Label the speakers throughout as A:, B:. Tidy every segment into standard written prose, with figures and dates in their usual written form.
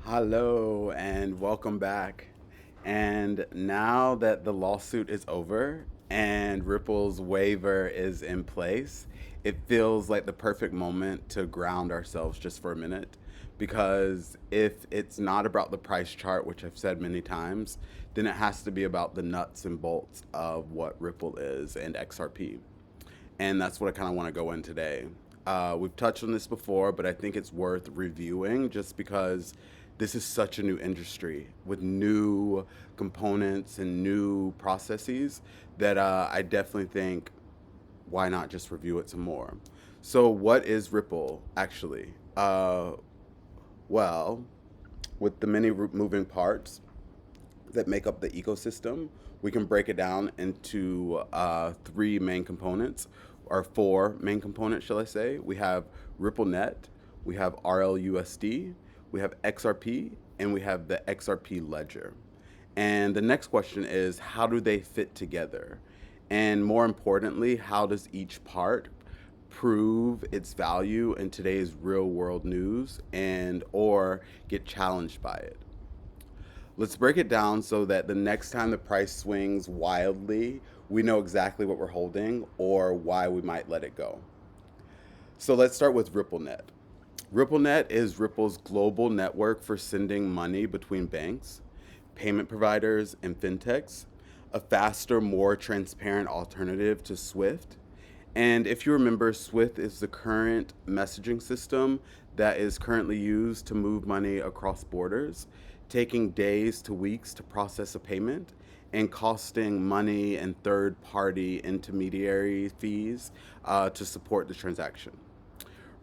A: Hello and welcome back. And now that the lawsuit is over and Ripple's waiver is in place, it feels like the perfect moment to ground ourselves just for a minute. Because if it's not about the price chart, which I've said many times, then it has to be about the nuts and bolts of what Ripple is and XRP. And that's what I kind of want to go in today. We've touched on this before, but I think it's worth reviewing just because this is such a new industry with new components and new processes that I definitely think why not just review it some more. So, what is Ripple actually? Well, with the many moving parts that make up the ecosystem, we can break it down into three main components, or four main components, shall I say. We have RippleNet, we have RLUSD, we have XRP, and we have the XRP Ledger. And the next question is, how do they fit together? And more importantly, how does each part prove its value in today's real world news and or get challenged by it? Let's break it down so that the next time the price swings wildly, we know exactly what we're holding or why we might let it go. So let's start with RippleNet. RippleNet is Ripple's global network for sending money between banks, payment providers, and fintechs, a faster, more transparent alternative to Swift. And if you remember, Swift is the current messaging system that is currently used to move money across borders, taking days to weeks to process a payment and costing money and third party intermediary fees to support the transaction.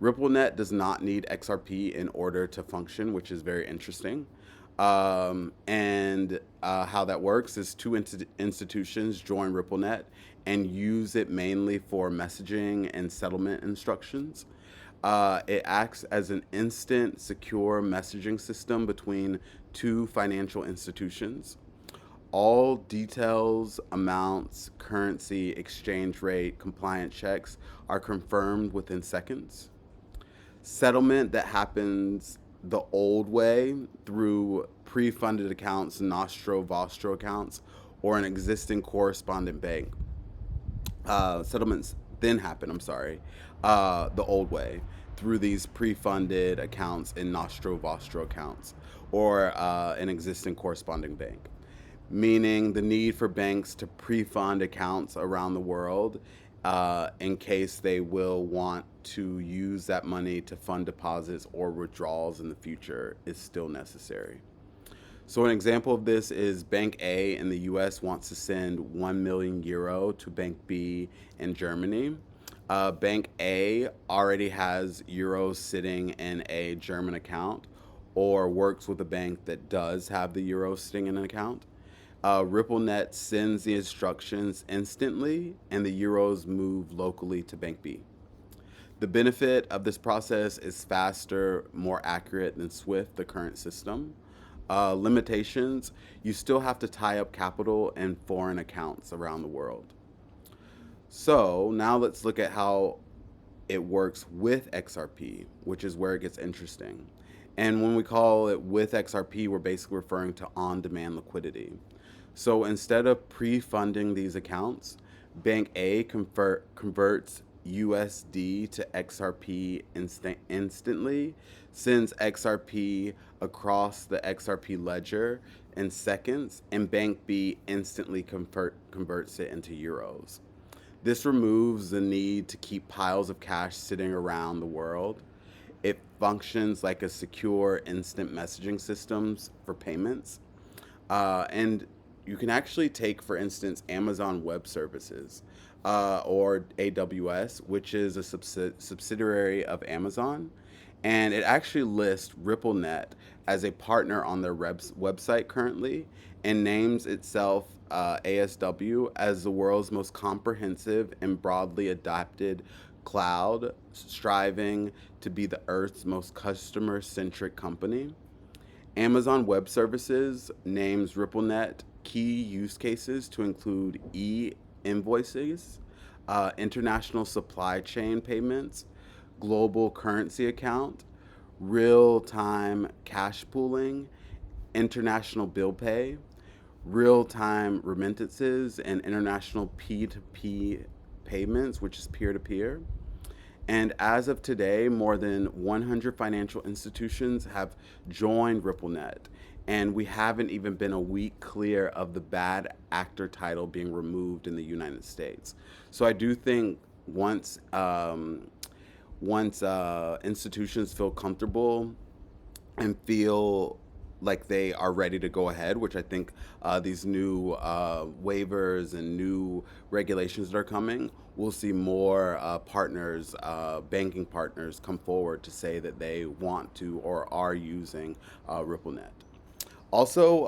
A: RippleNet does not need XRP in order to function, which is very interesting. And how that works is two institutions join RippleNet and use it mainly for messaging and settlement instructions. It acts as an instant, secure messaging system between two financial institutions. All details, amounts, currency, exchange rate, compliant checks are confirmed within seconds. Settlement that happens the old way through pre-funded accounts, Nostro Vostro accounts, or an existing correspondent bank. Settlements then happen, I'm sorry, the old way through these pre-funded accounts in Nostro Vostro accounts or an existing corresponding bank, meaning the need for banks to pre-fund accounts around the world in case they will want to use that money to fund deposits or withdrawals in the future is still necessary. So an example of this is Bank A in the US wants to send 1 million euro to Bank B in Germany. Bank A already has euros sitting in a German account or works with a bank that does have the euros sitting in an account. RippleNet sends the instructions instantly and the euros move locally to Bank B. The benefit of this process is faster, more accurate than Swift, the current system. Limitations, you still have to tie up capital in foreign accounts around the world. So now let's look at how it works with XRP, which is where it gets interesting. And when we call it with XRP, we're basically referring to on demand liquidity. So instead of pre funding these accounts, Bank A converts USD to XRP instantly, sends XRP across the XRP ledger in seconds, and Bank B instantly converts it into euros. This removes the need to keep piles of cash sitting around the world. It functions like a secure instant messaging systems for payments. And you can actually take, for instance, Amazon Web Services or AWS, which is a subsidiary of Amazon. And it actually lists RippleNet as a partner on their website currently and names itself ASW as the world's most comprehensive and broadly adopted cloud, striving to be the Earth's most customer centric company. Amazon Web Services names RippleNet key use cases to include invoices, international supply chain payments, global currency account, real-time cash pooling, international bill pay, real-time remittances, and international P2P payments, which is peer-to-peer. And as of today, more than 100 financial institutions have joined RippleNet. And we haven't even been a week clear of the bad actor title being removed in the United States. So I do think once institutions feel comfortable and feel like they are ready to go ahead, which I think these new waivers and new regulations that are coming, we'll see more partners, banking partners, come forward to say that they want to or are using RippleNet. Also,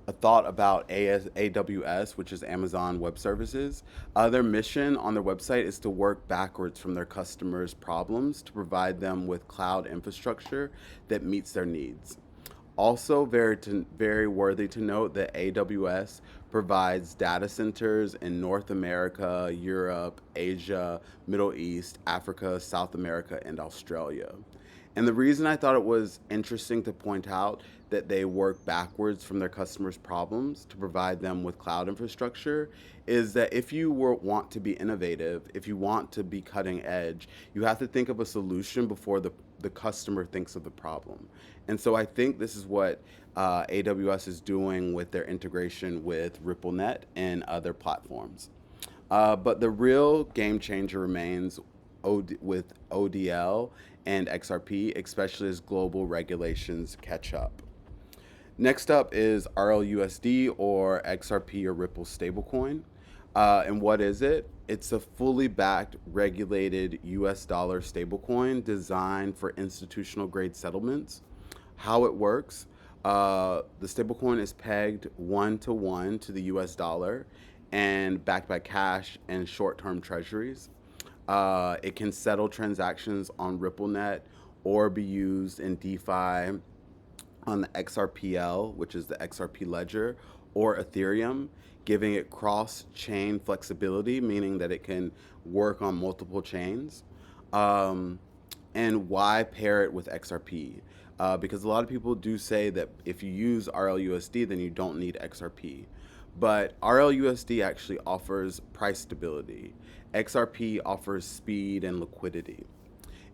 A: a thought about AWS, which is Amazon Web Services. Their mission on their website is to work backwards from their customers' problems to provide them with cloud infrastructure that meets their needs. Also, very worthy to note that AWS provides data centers in North America, Europe, Asia, Middle East, Africa, South America, and Australia. And the reason I thought it was interesting to point out that they work backwards from their customers' problems to provide them with cloud infrastructure is that if you want to be innovative, if you want to be cutting edge, you have to think of a solution before the customer thinks of the problem. And so I think this is what AWS is doing with their integration with RippleNet and other platforms. But the real game changer remains with ODL and XRP, especially as global regulations catch up. Next up is RLUSD, or XRP, or Ripple stablecoin. And what is it? It's a fully backed, regulated US dollar stablecoin designed for institutional grade settlements. How it works: the stablecoin is pegged 1-to-1 to the US dollar and backed by cash and short term treasuries. It can settle transactions on RippleNet or be used in DeFi on the XRPL, which is the XRP Ledger, or Ethereum, giving it cross-chain flexibility, meaning that it can work on multiple chains. Um, and why pair it with XRP? Because a lot of people do say that if you use RLUSD, then you don't need XRP. But RLUSD actually offers price stability. XRP offers speed and liquidity.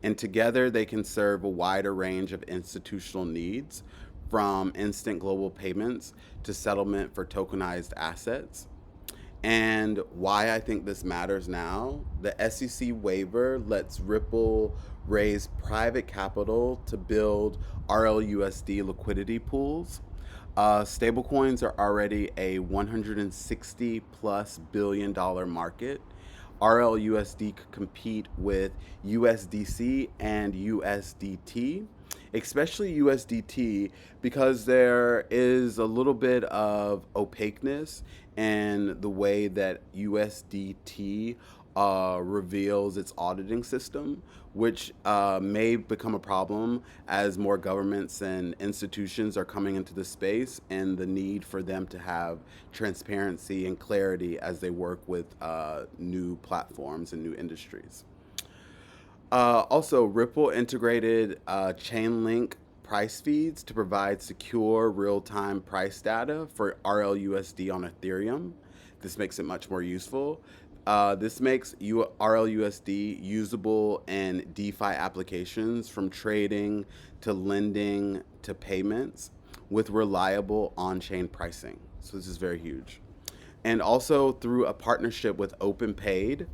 A: And together they can serve a wider range of institutional needs, from instant global payments to settlement for tokenized assets. And why I think this matters now: the SEC waiver lets Ripple raise private capital to build RLUSD liquidity pools. Stablecoins are already a 160 plus billion-dollar market. RLUSD could compete with USDC and USDT, especially USDT, because there is a little bit of opaqueness in the way that USDT reveals its auditing system, which may become a problem as more governments and institutions are coming into the space, and the need for them to have transparency and clarity as they work with new platforms and new industries. Also, Ripple integrated Chainlink price feeds to provide secure real-time price data for RLUSD on Ethereum. This makes it much more useful. This makes RLUSD usable in DeFi applications, from trading to lending to payments, with reliable on-chain pricing. So this is very huge. And also, through a partnership with OpenPayd,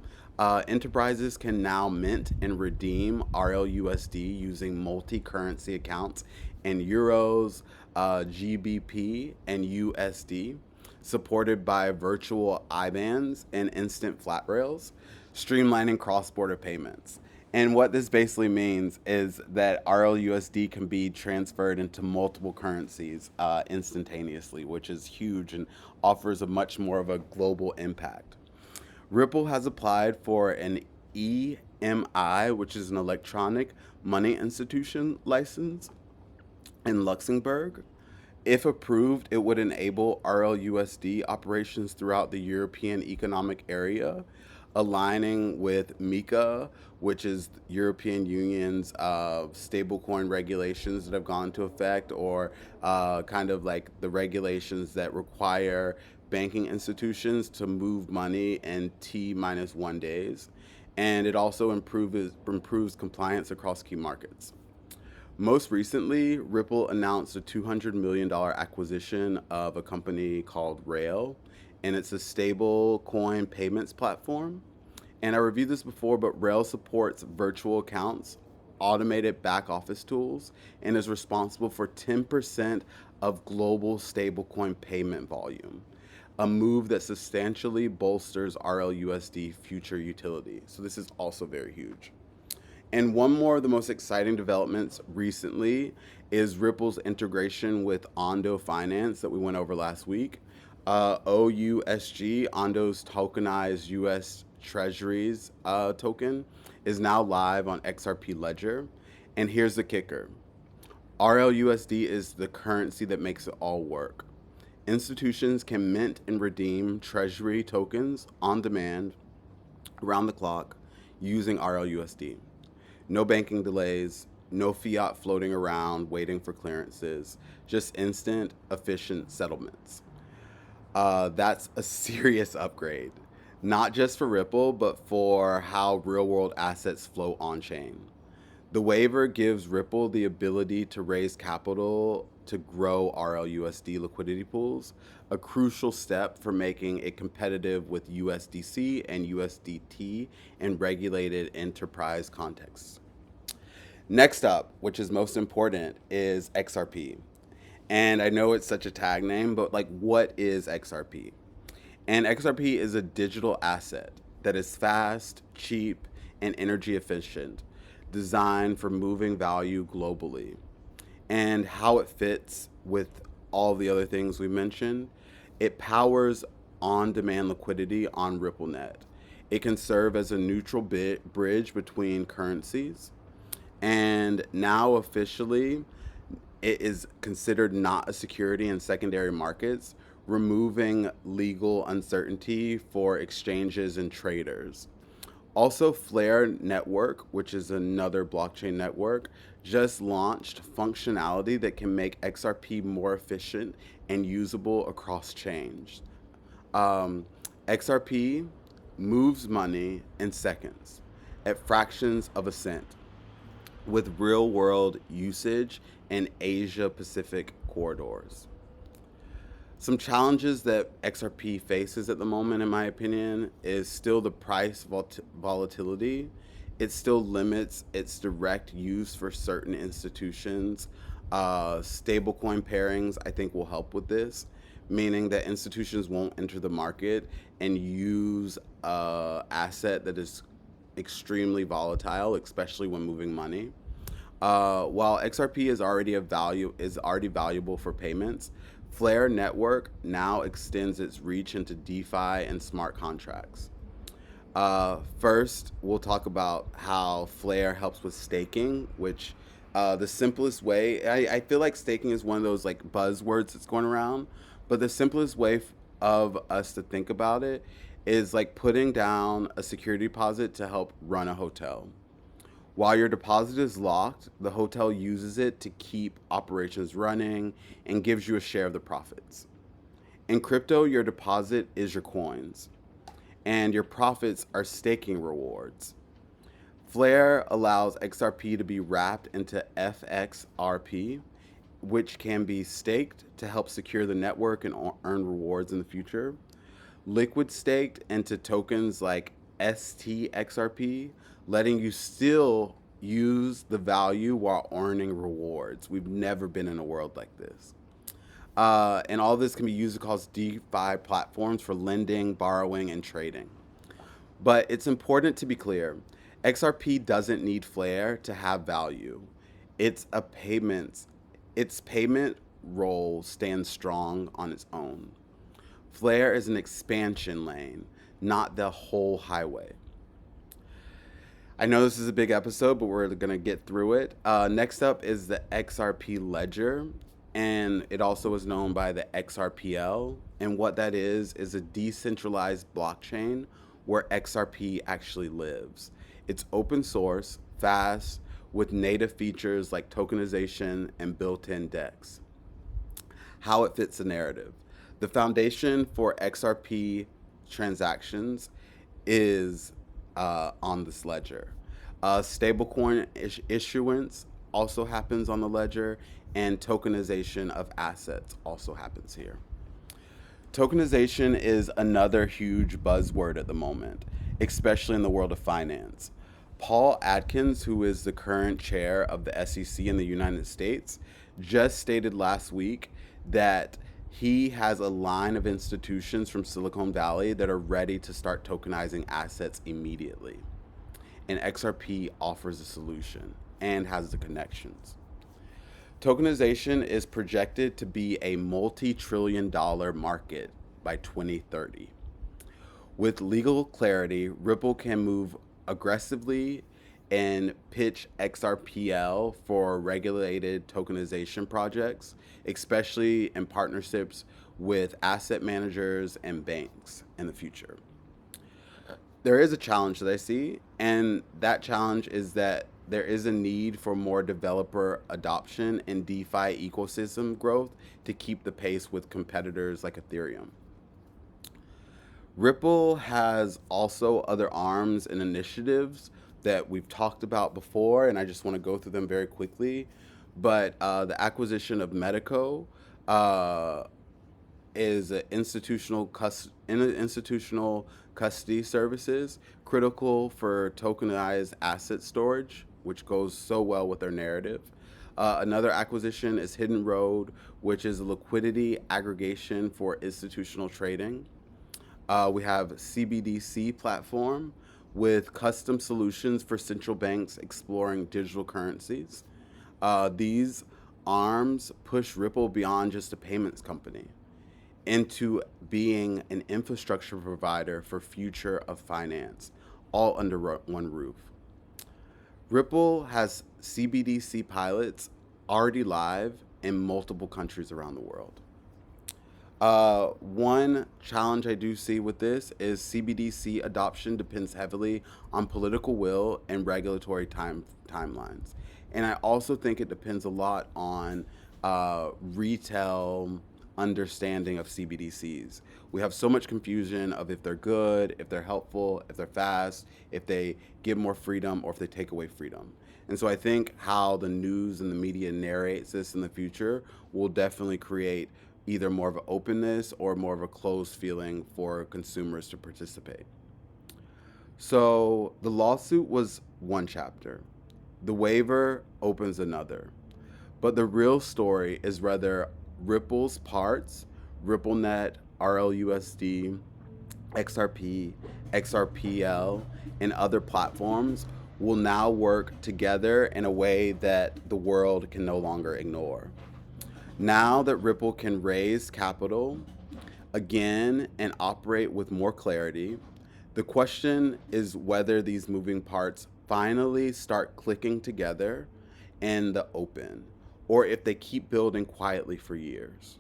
A: enterprises can now mint and redeem RLUSD using multi-currency accounts in euros, GBP, and USD, supported by virtual IBANs and instant flat rails, streamlining cross-border payments. And what this basically means is that RLUSD can be transferred into multiple currencies instantaneously, which is huge and offers a much more of a global impact. Ripple has applied for an EMI, which is an electronic money institution license, in Luxembourg. If approved, it would enable RLUSD operations throughout the European Economic Area, aligning with MiCA, which is European Union's stablecoin regulations that have gone into effect, or kind of like the regulations that require banking institutions to move money in T minus 1 days. And it also improves compliance across key markets. Most recently, Ripple announced a $200 million acquisition of a company called Rail, and it's a stable coin payments platform. And I reviewed this before, but Rail supports virtual accounts, automated back office tools, and is responsible for 10% of global stablecoin payment volume, a move that substantially bolsters RLUSD future utility. So this is also very huge. And one more of the most exciting developments recently is Ripple's integration with Ondo Finance that we went over last week. OUSG, Ondo's tokenized US Treasuries token, is now live on XRP Ledger. And here's the kicker: RLUSD is the currency that makes it all work. Institutions can mint and redeem treasury tokens on demand, around the clock, using RLUSD. No banking delays, no fiat floating around waiting for clearances, just instant, efficient settlements. That's a serious upgrade, not just for Ripple, but for how real world assets flow on chain. The waiver gives Ripple the ability to raise capital to grow RLUSD liquidity pools, a crucial step for making it competitive with USDC and USDT in regulated enterprise contexts. Next up, which is most important, is XRP. And I know it's such a tag name, but like, what is XRP? And XRP is a digital asset that is fast, cheap, and energy efficient, designed for moving value globally. And how it fits with all the other things we mentioned: it powers on demand liquidity on RippleNet. It can serve as a neutral bridge between currencies. And now officially, it is considered not a security in secondary markets, removing legal uncertainty for exchanges and traders. Also, Flare Network, which is another blockchain network, just launched functionality that can make XRP more efficient and usable across chains. XRP moves money in seconds, at fractions of a cent, with real world usage in Asia Pacific corridors. Some challenges that XRP faces at the moment, in my opinion, is still the price volatility. It still limits its direct use for certain institutions. Stablecoin pairings, I think, will help with this, meaning that institutions won't enter the market and use an asset that is extremely volatile, especially when moving money. While XRP is already valuable for payments, Flare Network now extends its reach into DeFi and smart contracts. First, we'll talk about how Flare helps with staking, which the simplest way, I feel like staking is one of those like buzzwords that's going around, but the simplest way of us to think about it is like putting down a security deposit to help run a hotel. While your deposit is locked, the hotel uses it to keep operations running and gives you a share of the profits. In crypto, your deposit is your coins, and your profits are staking rewards. Flare allows XRP to be wrapped into FXRP, which can be staked to help secure the network and earn rewards in the future. Liquid staked into tokens like STXRP, letting you still use the value while earning rewards. We've never been in a world like this. And all this can be used across DeFi platforms for lending, borrowing, and trading. But it's important to be clear: XRP doesn't need Flare to have value. It's a payments, its payment role stands strong on its own. Flare is an expansion lane, not the whole highway. I know this is a big episode, but we're going to get through it. Next up is the XRP Ledger, and it also is known by the XRPL. And what that is a decentralized blockchain where XRP actually lives. It's open source, fast, with native features like tokenization and built-in DEX. How it fits the narrative. The foundation for XRP transactions is on this ledger. Stablecoin issuance also happens on the ledger, and tokenization of assets also happens here. Tokenization is another huge buzzword at the moment, especially in the world of finance. Paul Adkins, who is the current chair of the SEC in the United States, just stated last week that he has a line of institutions from Silicon Valley that are ready to start tokenizing assets immediately. And XRP offers a solution and has the connections. Tokenization is projected to be a multi-trillion-dollar market by 2030. With legal clarity, Ripple can move aggressively and pitch XRPL for regulated tokenization projects, especially in partnerships with asset managers and banks in the future. There is a challenge that I see, and that challenge is that there is a need for more developer adoption and DeFi ecosystem growth to keep the pace with competitors like Ethereum. Ripple has also other arms and initiatives that we've talked about before, and I just want to go through them very quickly. But the acquisition of Medico is an institutional custody services critical for tokenized asset storage, which goes so well with their narrative. Another acquisition is Hidden Road, which is a liquidity aggregation for institutional trading. We have CBDC platform with custom solutions for central banks exploring digital currencies. These arms push Ripple beyond just a payments company into being an infrastructure provider for future of finance, all under one roof. Ripple has CBDC pilots already live in multiple countries around the world. One challenge I do see with this is CBDC adoption depends heavily on political will and regulatory timelines. And I also think it depends a lot on retail understanding of CBDCs. We have so much confusion of if they're good, if they're helpful, if they're fast, if they give more freedom, or if they take away freedom. And so I think how the news and the media narrates this in the future will definitely create either more of an openness or more of a closed feeling for consumers to participate. So the lawsuit was one chapter. The waiver opens another. But the real story is whether Ripple's parts, RippleNet, RLUSD, XRP, XRPL, and other platforms will now work together in a way that the world can no longer ignore. Now that Ripple can raise capital again and operate with more clarity, the question is whether these moving parts finally start clicking together in the open, or if they keep building quietly for years.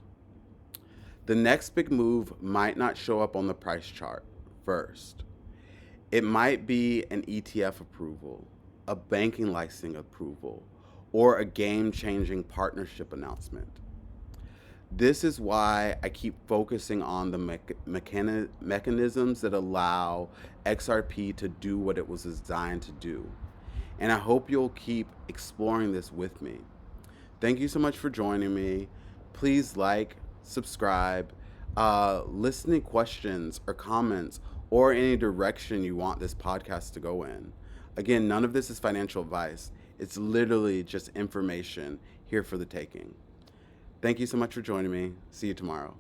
A: The next big move might not show up on the price chart first. It might be an ETF approval, a banking license approval, or a game-changing partnership announcement. This is why I keep focusing on the mechanisms that allow XRP to do what it was designed to do. And I hope you'll keep exploring this with me. Thank you so much for joining me. Please like, subscribe, listening questions or comments, or any direction you want this podcast to go in. Again, none of this is financial advice. It's literally just information here for the taking. Thank you so much for joining me. See you tomorrow.